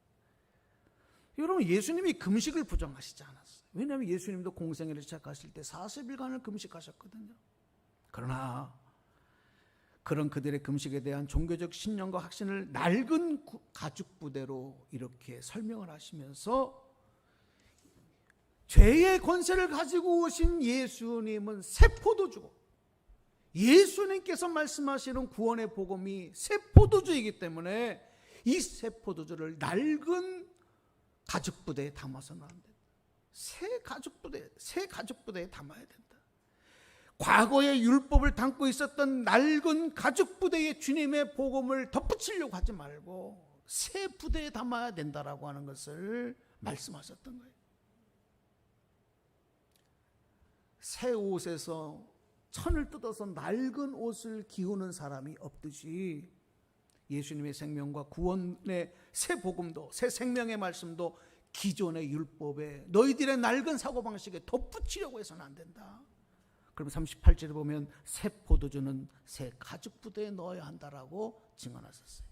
여러분, 예수님이 금식을 부정하시지 않았어요. 왜냐하면 예수님도 공생애를 시작하실 때 40일간을 금식하셨거든요. 그러나 그런 그들의 금식에 대한 종교적 신념과 확신을 낡은 가죽 부대로 이렇게 설명을 하시면서, 죄의 권세를 가지고 오신 예수님은 새 포도주고, 예수님께서 말씀하시는 구원의 복음이 새 포도주이기 때문에 이 새 포도주를 낡은 가죽 부대에 담아서는 안 된다. 새 가죽 부대에 담아야 된다. 과거의 율법을 담고 있었던 낡은 가죽 부대에 주님의 복음을 덧붙이려고 하지 말고 새 부대에 담아야 된다라고 하는 것을 말씀하셨던 거예요. 새 옷에서 천을 뜯어서 낡은 옷을 기우는 사람이 없듯이 예수님의 생명과 구원의 새 복음도, 새 생명의 말씀도 기존의 율법에, 너희들의 낡은 사고방식에 덧붙이려고 해서는 안 된다. 그럼 38절에 보면 새 포도주는 새 가죽 부대에 넣어야 한다라고 증언하셨어요.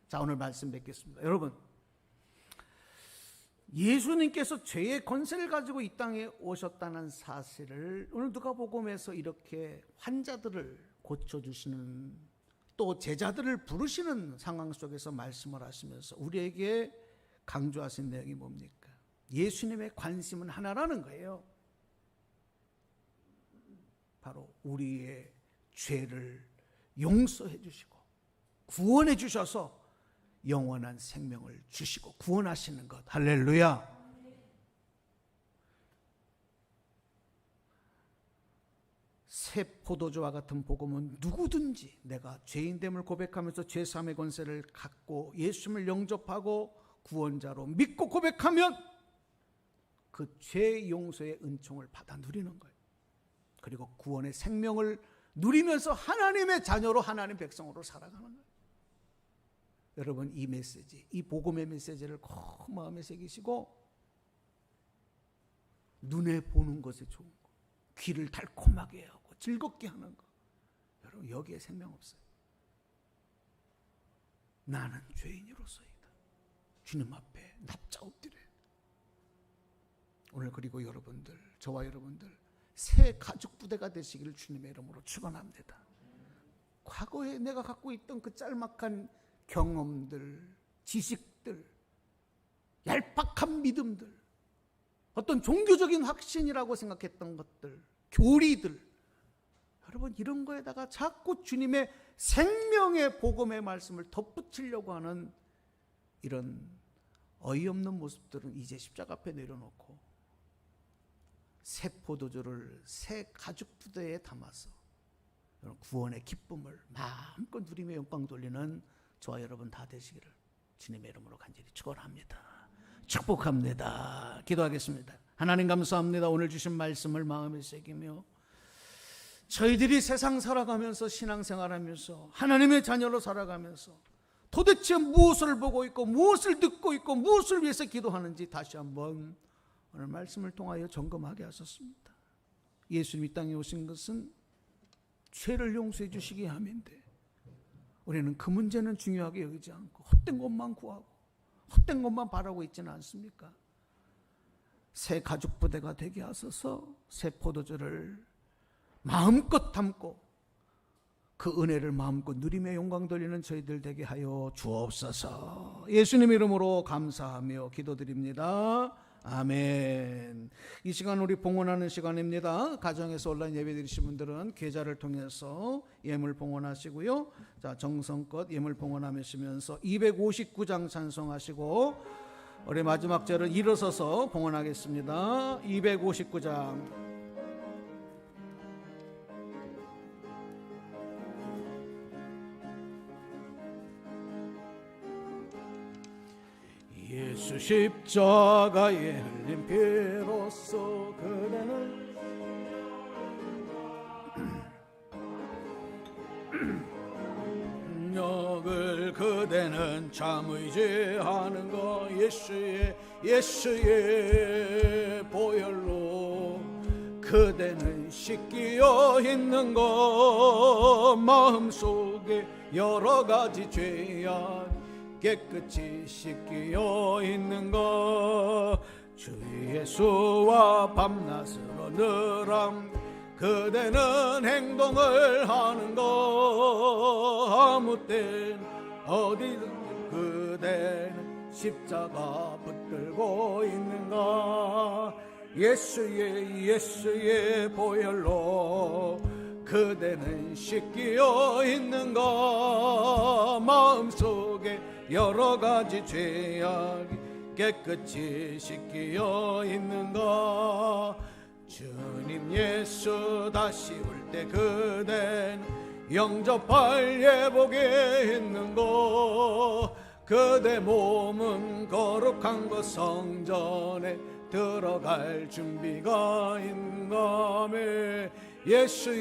자, 오늘 말씀 뵙겠습니다. 여러분, 예수님께서 죄의 권세를 가지고 이 땅에 오셨다는 사실을 오늘 누가복음에서 이렇게 환자들을 고쳐주시는, 또 제자들을 부르시는 상황 속에서 말씀을 하시면서 우리에게 강조하신 내용이 뭡니까? 예수님의 관심은 하나라는 거예요. 바로 우리의 죄를 용서해 주시고 구원해 주셔서 영원한 생명을 주시고 구원하시는 것. 할렐루야. 새 포도주와 같은 복음은 누구든지 내가 죄인됨을 고백하면서 죄사함의 권세를 갖고 예수님을 영접하고 구원자로 믿고 고백하면 그 죄 용서의 은총을 받아 누리는 거예요. 그리고 구원의 생명을 누리면서 하나님의 자녀로, 하나님 백성으로 살아가는 거예요. 여러분, 이 메시지, 이 복음의 메시지를 꼭 마음에 새기시고 눈에 보는 것이 좋은 거, 귀를 달콤하게 하고 즐겁게 하는 거, 여러분 여기에 생명 없어요. 나는 죄인으로서이다. 주님 앞에 납자 엎드려요. 오늘 그리고 여러분들, 저와 여러분들 새 가죽 부대가 되시기를 주님의 이름으로 축원합니다. 과거에 내가 갖고 있던 그 짤막한 경험들, 지식들, 얄팍한 믿음들, 어떤 종교적인 확신이라고 생각했던 것들, 교리들, 여러분 이런 거에다가 자꾸 주님의 생명의 복음의 말씀을 덧붙이려고 하는 이런 어이없는 모습들은 이제 십자가 앞에 내려놓고 새 포도주를 새 가죽 부대에 담아서 구원의 기쁨을 마음껏 누리며 영광 돌리는 저와 여러분 다 되시기를 주님의 이름으로 간절히 축원합니다. 축복합니다. 기도하겠습니다. 하나님 감사합니다. 오늘 주신 말씀을 마음에 새기며 저희들이 세상 살아가면서 신앙생활하면서 하나님의 자녀로 살아가면서 도대체 무엇을 보고 있고 무엇을 듣고 있고 무엇을 위해서 기도하는지 다시 한번 오늘 말씀을 통하여 점검하게 하셨습니다. 예수님 이 땅에 오신 것은 죄를 용서해 주시기 함인데 우리는 그 문제는 중요하게 여기지 않고 헛된 것만 구하고 헛된 것만 바라고 있지는 않습니까? 새 가죽 부대가 되게 하소서. 새 포도주를 마음껏 담고 그 은혜를 마음껏 누리며 영광 돌리는 저희들 되게 하여 주옵소서. 예수님 이름으로 감사하며 기도드립니다. 아멘. 이 시간 우리 봉헌하는 시간입니다. 가정에서 온라인 예배 드리신 분들은 계좌를 통해서 예물 봉헌하시고요. 자, 정성껏 예물 봉헌하시면서 259장 찬송하시고 우리 마지막 절을 일어서서 봉헌하겠습니다. 259장. 예수 십자가에 흘린 피로써 그대는 능력을 그대는 참 의지하는 거 예수의 보혈로 그대는 씻기어 있는 거 마음속에 여러 가지 죄악 깨끗이 씻기어 있는 것 주 예수와 밤낮으로 늘 그대는 행동을 하는 것 아무 땐 어디든 그대는 십자가 붙들고 있는가 예수의 보혈로 그대는 씻기어 있는가 마음속에 여러 가지 죄악이 깨끗이 씻기어 있는가 주님 예수 다시 올 때 그댄 영접할 예복에 있는가 그대 몸은 거룩한 것 성전에 들어갈 준비가 있는가 예수의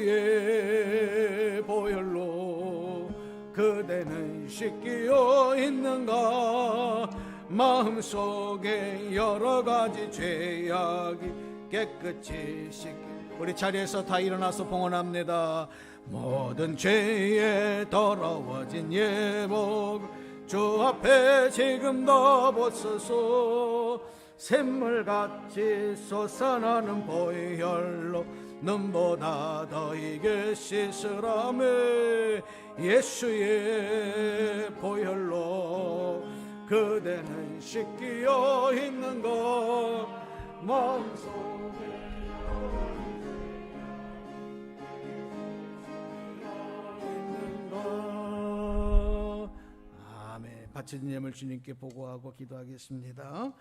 보혈로 그대는 씻기어 있는가 마음속에 여러 가지 죄악이 깨끗이 씻기 우리 자리에서 다 일어나서 봉헌합니다. 모든 죄에 더러워진 예복 주 앞에 지금도 벗어서 샘물같이 솟아나는 보혈로 눈보다 더 이게 씻으라며 예수의 보혈로 그대는 씻기어 있는 것 마음속에 있는 것 아멘. 바쳐진 예물 주님께 보고하고 기도하겠습니다.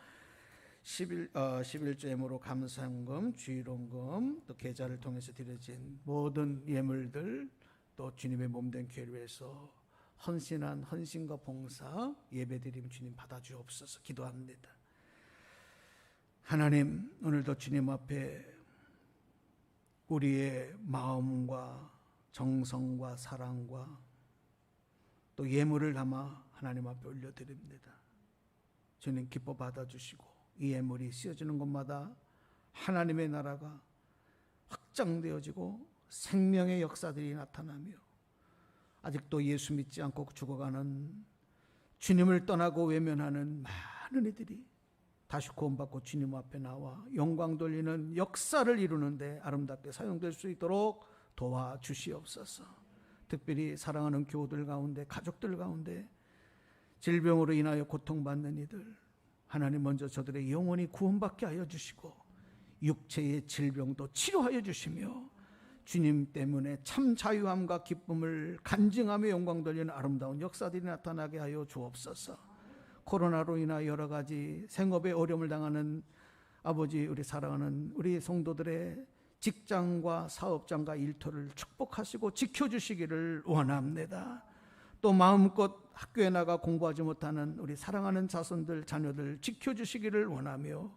11조 예물로 감사헌금, 주일원금, 또 계좌를 통해서 드려진 모든 예물들 또 주님의 몸된 교회를 위해서 헌신한 헌신과 봉사 예배드림 주님 받아주옵소서 기도합니다. 하나님 오늘도 주님 앞에 우리의 마음과 정성과 사랑과 또 예물을 담아 하나님 앞에 올려드립니다. 주님 기뻐 받아주시고 이 예물이 씌어지는 곳마다 하나님의 나라가 확장되어지고 생명의 역사들이 나타나며 아직도 예수 믿지 않고 죽어가는 주님을 떠나고 외면하는 많은 이들이 다시 구원받고 주님 앞에 나와 영광 돌리는 역사를 이루는데 아름답게 사용될 수 있도록 도와주시옵소서. 특별히 사랑하는 교우들 가운데 가족들 가운데 질병으로 인하여 고통받는 이들 하나님 먼저 저들의 영혼이 구원받게 하여 주시고 육체의 질병도 치료하여 주시며 주님 때문에 참 자유함과 기쁨을 간증하며 영광 돌리는 아름다운 역사들이 나타나게 하여 주옵소서. 코로나로 인하여 여러 가지 생업에 어려움을 당하는 아버지 우리 사랑하는 우리 성도들의 직장과 사업장과 일터를 축복하시고 지켜주시기를 원합니다. 또 마음껏 학교에 나가 공부하지 못하는 우리 사랑하는 자손들 자녀들 지켜주시기를 원하며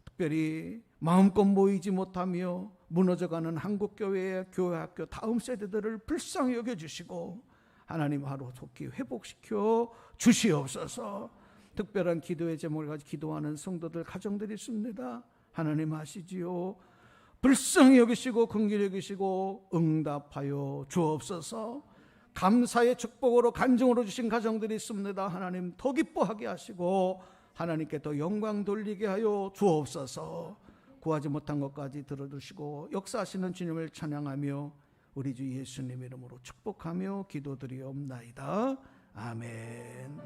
특별히 마음껏 모이지 못하며 무너져가는 한국교회의 교회학교 다음 세대들을 불쌍히 여겨주시고 하나님 하루 속히 회복시켜 주시옵소서. 특별한 기도의 제목을 가지고 기도하는 성도들 가정들이 있습니다. 하나님 아시지요. 불쌍히 여기시고 긍휼히 여기시고 응답하여 주옵소서. 감사의 축복으로 간증으로 주신 가정들이 있습니다. 하나님 더 기뻐하게 하시고 하나님께 더 영광 돌리게 하여 주옵소서. 구하지 못한 것까지 들어주시고 역사하시는 주님을 찬양하며 우리 주 예수님 이름으로 축복하며 기도드리옵나이다. 아멘.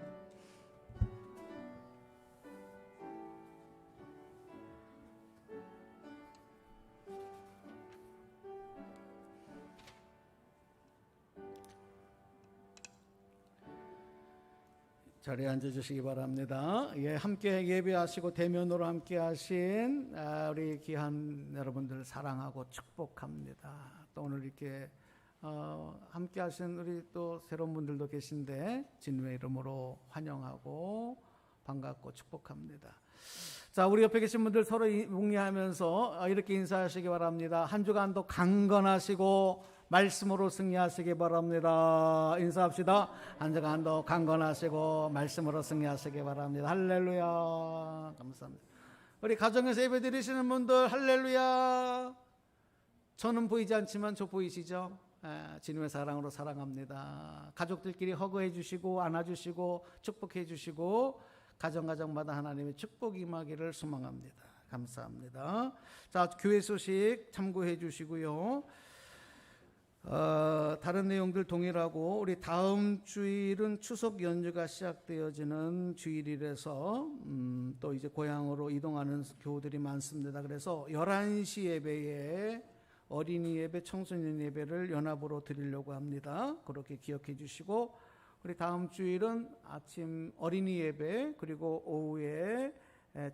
자리에 앉아주시기 바랍니다. 예, 함께 예배하시고 대면으로 함께하신 우리 귀한 여러분들 사랑하고 축복합니다. 또 오늘 이렇게 함께하신 우리 또 새로운 분들도 계신데 주님의 이름으로 환영하고 반갑고 축복합니다. 자, 우리 옆에 계신 분들 서로 묵례하면서 이렇게 인사하시기 바랍니다. 한 주간도 강건하시고 말씀으로 승리하시기 바랍니다. 인사합시다. 한 주간도 강건하시고 말씀으로 승리하시기 바랍니다. 할렐루야. 감사합니다. 우리 가정에서 예배 드리시는 분들 할렐루야. 저는 보이지 않지만 저 보이시죠? 주님의 사랑으로 사랑합니다. 가족들끼리 허그해 주시고 안아주시고 축복해 주시고 가정마다 하나님의 축복이 임하기를 소망합니다. 감사합니다. 자, 교회 소식 참고해 주시고요. 다른 내용들 동일하고 우리 다음 주일은 추석 연휴가 시작되어지는 주일이라서 또 이제 고향으로 이동하는 교우들이 많습니다. 그래서 11시 예배에 어린이 예배, 청소년 예배를 연합으로 드리려고 합니다. 그렇게 기억해 주시고 우리 다음 주일은 아침 어린이 예배 그리고 오후에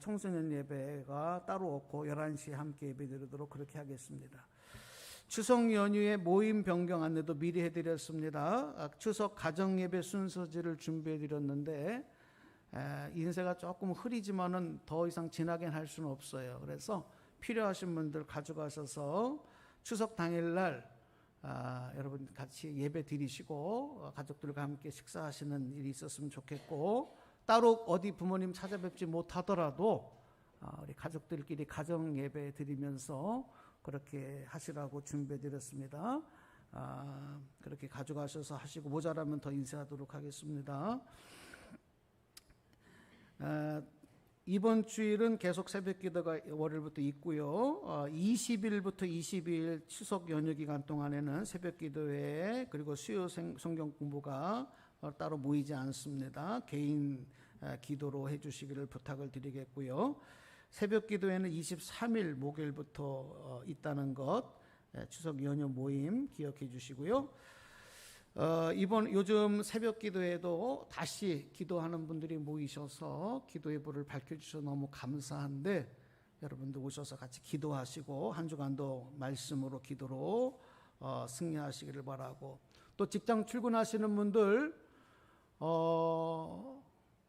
청소년 예배가 따로 없고 11시에 함께 예배 드리도록 그렇게 하겠습니다. 추석 연휴에 모임 변경 안내도 미리 해드렸습니다. 추석 가정 예배 순서지를 준비해드렸는데 인쇄가 조금 흐리지만은 더 이상 진하게 할 수는 없어요. 그래서 필요하신 분들 가져가셔서 추석 당일날 여러분 같이 예배 드리시고 가족들과 함께 식사하시는 일이 있었으면 좋겠고 따로 어디 부모님 찾아뵙지 못하더라도 우리 가족들끼리 가정 예배 드리면서 그렇게 하시라고 준비해드렸습니다. 그렇게 가져가셔서 하시고 모자라면 더 인쇄하도록 하겠습니다. 이번 주일은 계속 새벽 기도가 월요일부터 있고요. 20일부터 22일 추석 연휴 기간 동안에는 새벽 기도회 그리고 수요 성경 공부가 따로 모이지 않습니다. 개인 기도로 해주시기를 부탁을 드리겠고요. 새벽 기도회는 23일 목요일부터 있다는 것 추석 연휴 모임 기억해 주시고요. 요즘 새벽 기도에도 다시 기도하는 분들이 모이셔서 기도의 불을 밝혀주셔서 너무 감사한데 여러분들 오셔서 같이 기도하시고 한 주간도 말씀으로 기도로 승리하시기를 바라고 또 직장 출근하시는 분들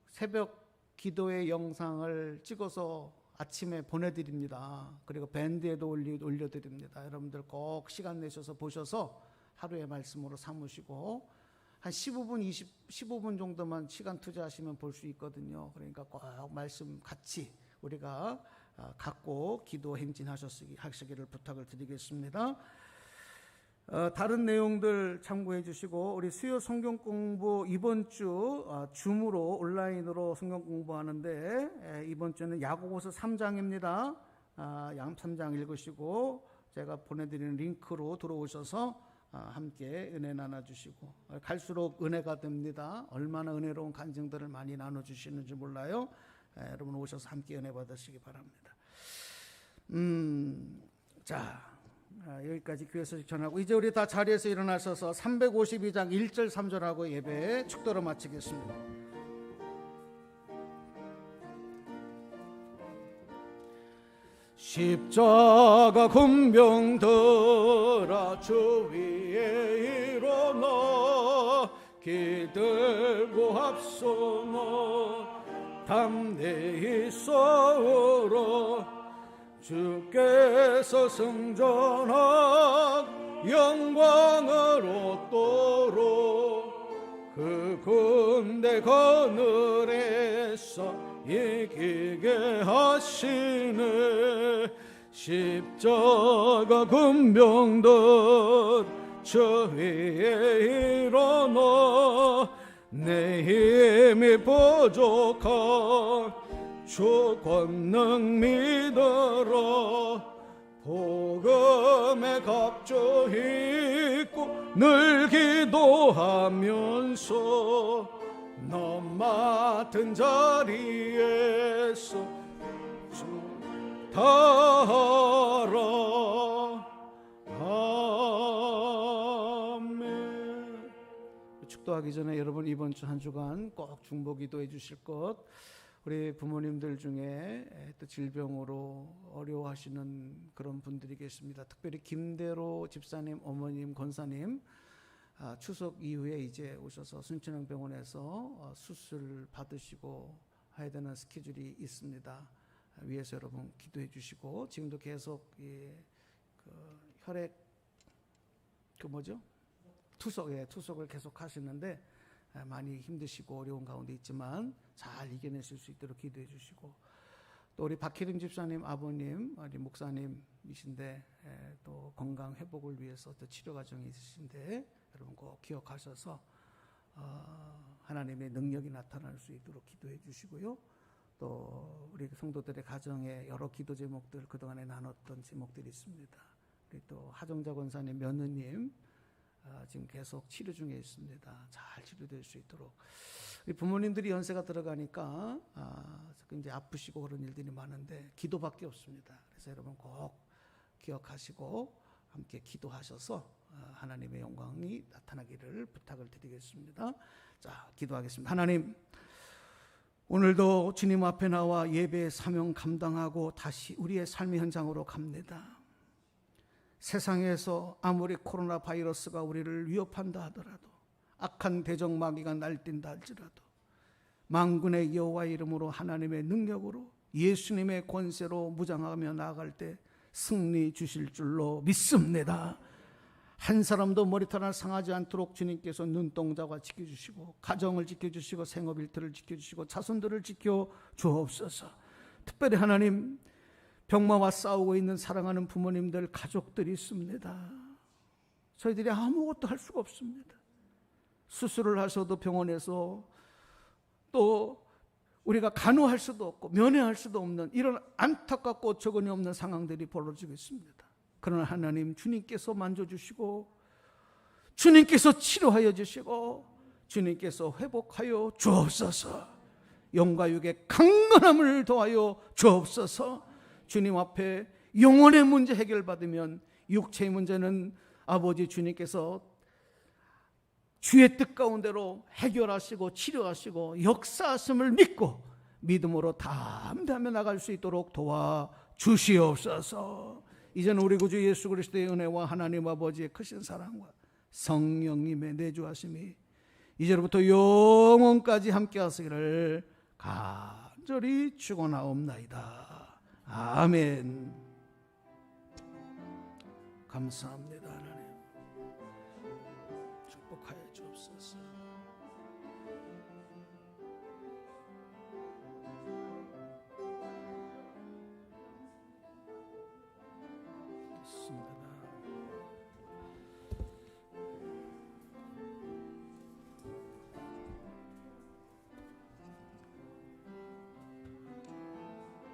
새벽 기도의 영상을 찍어서 아침에 보내드립니다. 그리고 밴드에도 올려드립니다. 여러분들 꼭 시간 내셔서 보셔서 하루의 말씀으로 삼으시고 한 15분 정도만 시간 투자하시면 볼 수 있거든요. 그러니까 꼭 말씀 같이 우리가 갖고 기도 행진하시기를 부탁을 드리겠습니다. 다른 내용들 참고해 주시고 우리 수요 성경 공부 이번 주 줌으로 온라인으로 성경 공부하는데 이번 주는 야고보서 3장입니다. 3장 읽으시고 제가 보내드리는 링크로 들어오셔서 함께 은혜 나눠주시고 갈수록 은혜가 됩니다. 얼마나 은혜로운 간증들을 많이 나눠주시는지 몰라요. 여러분 오셔서 함께 은혜 받으시기 바랍니다. 자 여기까지 교회 소식 전하고 이제 우리 다 자리에서 일어나셔서 352장 1절 3절하고 예배 축도로 마치겠습니다. 십자가 군병들아 주 위에 일어나 기들고 앞서나 담대히 싸우라 주께서 승전한 영광을 얻도록 그 군대 그늘에서 이기게 하시네 십자가 군병들 저 위에 일어나 내 힘이 부족한 주 권능 믿어라 복음에 갑주 있고 늘 기도하면서 너 맡은 자리에서 다하라 아멘. 축도 축도하기 전에 여러분 이번 주 한 주간 꼭 중보 기도해 주실 것, 우리 부모님들 중에 또 질병으로 어려워하시는 그런 분들이 계십니다. 특별히 김대로 집사님, 어머님, 권사님 추석 이후에 이제 오셔서 순천향병원에서 수술 받으시고 해야 되는 스케줄이 있습니다. 위에서 여러분 기도해 주시고, 지금도 계속 혈액 투석을 계속 하시는데 많이 힘드시고 어려운 가운데 있지만 잘 이겨내실 수 있도록 기도해 주시고, 또 우리 박혜림 집사님 아버님, 우리 목사님이신데 또 건강 회복을 위해서 또 치료 과정이 있으신데 여러분 꼭 기억하셔서 하나님의 능력이 나타날 수 있도록 기도해 주시고요. 또 우리 성도들의 가정에 여러 기도 제목들 그동안에 나눴던 제목들이 있습니다. 우리 또 하정자 권사님 며느님 지금 계속 치료 중에 있습니다. 잘 치료될 수 있도록. 우리 부모님들이 연세가 들어가니까 이제 아프시고 그런 일들이 많은데 기도밖에 없습니다. 그래서 여러분 꼭 기억하시고 함께 기도하셔서 하나님의 영광이 나타나기를 부탁을 드리겠습니다. 자, 기도하겠습니다. 하나님, 오늘도 주님 앞에 나와 예배의 사명 감당하고 다시 우리의 삶의 현장으로 갑니다. 세상에서 아무리 코로나 바이러스가 우리를 위협한다 하더라도, 악한 대적마귀가 날뛴다 할지라도 만군의 여호와의 이름으로 하나님의 능력으로 예수님의 권세로 무장하며 나아갈 때 승리 주실 줄로 믿습니다. 한 사람도 머리털 하나 상하지 않도록 주님께서 눈동자와 지켜주시고, 가정을 지켜주시고, 생업 일터를 지켜주시고, 자손들을 지켜 주옵소서. 특별히 하나님, 병마와 싸우고 있는 사랑하는 부모님들, 가족들이 있습니다. 저희들이 아무것도 할 수가 없습니다. 수술을 하셔도 병원에서 또 우리가 간호할 수도 없고 면회할 수도 없는 이런 안타깝고 어처구니 없는 상황들이 벌어지고 있습니다. 그러나 하나님, 주님께서 만져주시고, 주님께서 치료하여 주시고, 주님께서 회복하여 주옵소서. 영과 육의 강건함을 더하여 주옵소서. 주님 앞에 영혼의 문제 해결받으면 육체의 문제는 아버지 주님께서 주의 뜻 가운데로 해결하시고 치료하시고 역사하심을 믿고 믿음으로 담대하며 나갈 수 있도록 도와주시옵소서. 이제는 우리 구주 예수 그리스도의 은혜와 하나님 아버지의 크신 사랑과 성령님의 내주하심이 이제로부터 영원까지 함께 하시기를 간절히 축원하옵나이다. 아멘. 감사합니다. 하나님, 축복하여 주옵소서. 있습니다.